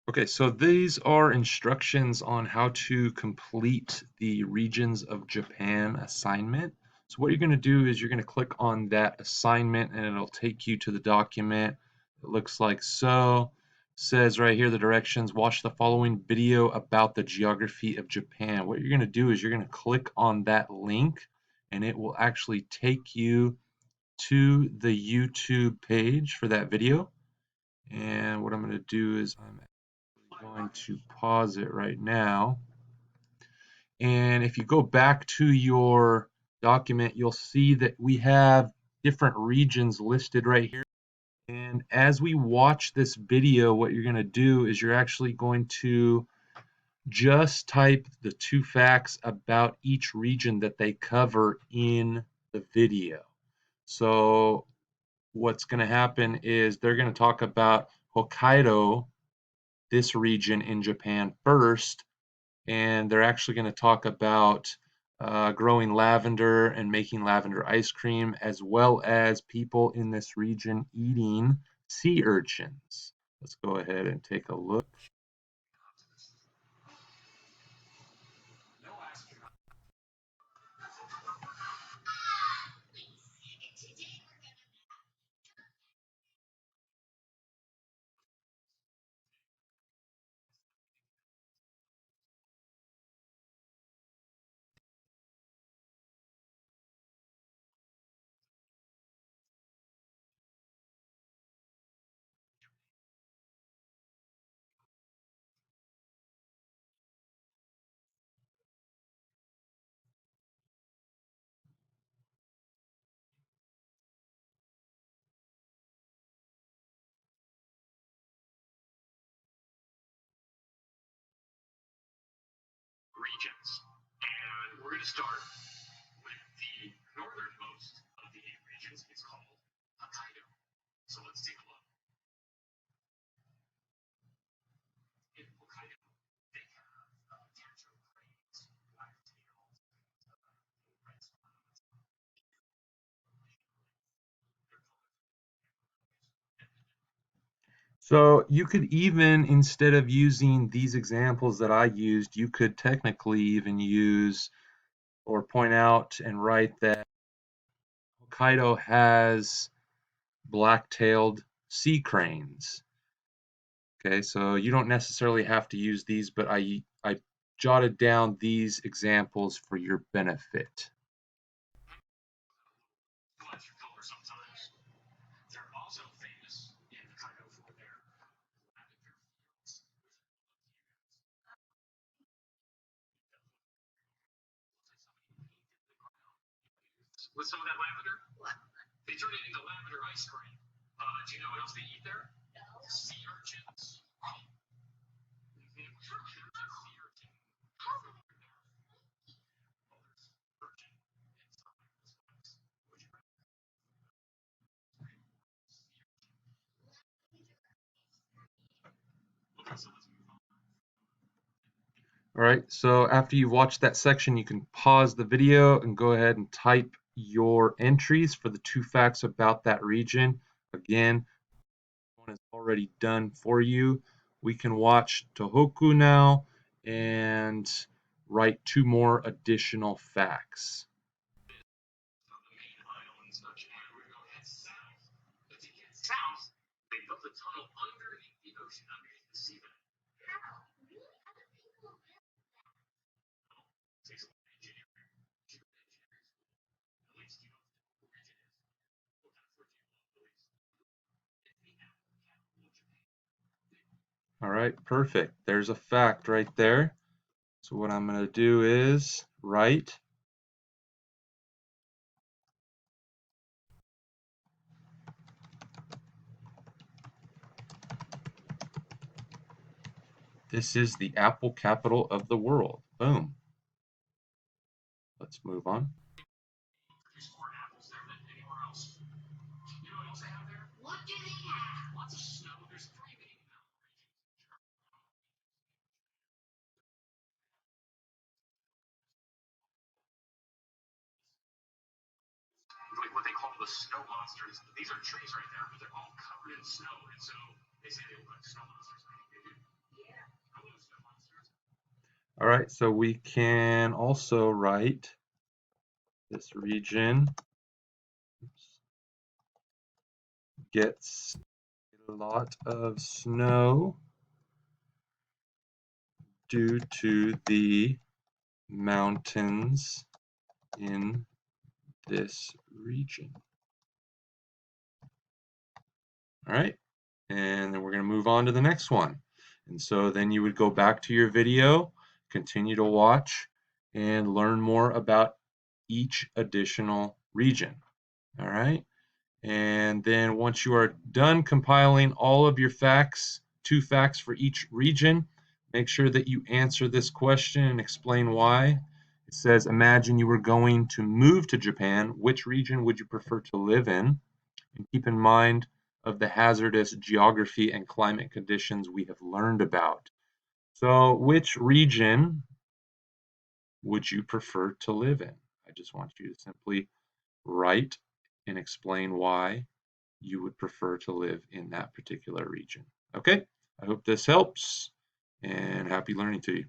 Okay, so these are instructions on how to complete the Regions of Japan assignment. So what you're going to do is you're going to click on that assignment and it'll take you to the document. It looks like so. Says right here the directions, watch the following video about the geography of Japan. What you're going to do is you're going to click on that link and it will actually take you to the YouTube page for that video. And what I'm going to do is I'm going to pause it right now. And if you go back to your document, you'll see that we have different regions listed right here. And as we watch this video, what you're going to do is you're actually going to just type the two facts about each region that they cover in the video. So what's going to happen is they're going to talk about Hokkaido, this region in Japan first, and they're actually going to talk about growing lavender and making lavender ice cream, as well as people in this region eating sea urchins. Let's go ahead and take a look. Regions. And we're going to start with the northernmost of the 8 regions. It's called Hokkaido. So let's take a look. In Hokkaido, they have tanto cranes, black tails, red spots. So you could even, instead of using these examples that I used, you could technically even use or point out and write that Hokkaido has black-tailed sea cranes. Okay, so you don't necessarily have to use these, but I jotted down these examples for your benefit. Sometimes. They're also famous in Hokkaido for their lavender fields. With some of that lavender, they turn it into lavender ice cream. Do you know what else they eat there? Sea urchins. All right, so after you've watched that section, you can pause the video and go ahead and type your entries for the two facts about that region. Again, one is already done for you. We can watch Tohoku now and write two more additional facts. South, they built a tunnel underneath the ocean, underneath the seabed. Takes a lot of engineering. At least you know what the region is. Well, that's where you locally. All right, perfect. There's a fact right there. So what I'm going to do is write this is the apple capital of the world. Boom. Let's move on. There's more apples there than anywhere else. You know what else they have there? What do they have? Lots of snow. There's 3 main mountain regions. Like what they call the snow monsters. These are trees right there, but they're all covered in snow, and so they say they look like snow monsters. I think they do. All right, so we can also write this region gets a lot of snow due to the mountains in this region. All right, and then we're going to move on to the next one. And so then you would go back to your video, continue to watch, and learn more about each additional region. All right, and then once you are done compiling all of your facts, 2 facts for each region, make sure that you answer this question and explain why. It says, imagine you were going to move to Japan. Which region would you prefer to live in? And keep in mind of the hazardous geography and climate conditions we have learned about. So, which region would you prefer to live in? I just want you to simply write and explain why you would prefer to live in that particular region. Okay, I hope this helps and happy learning to you.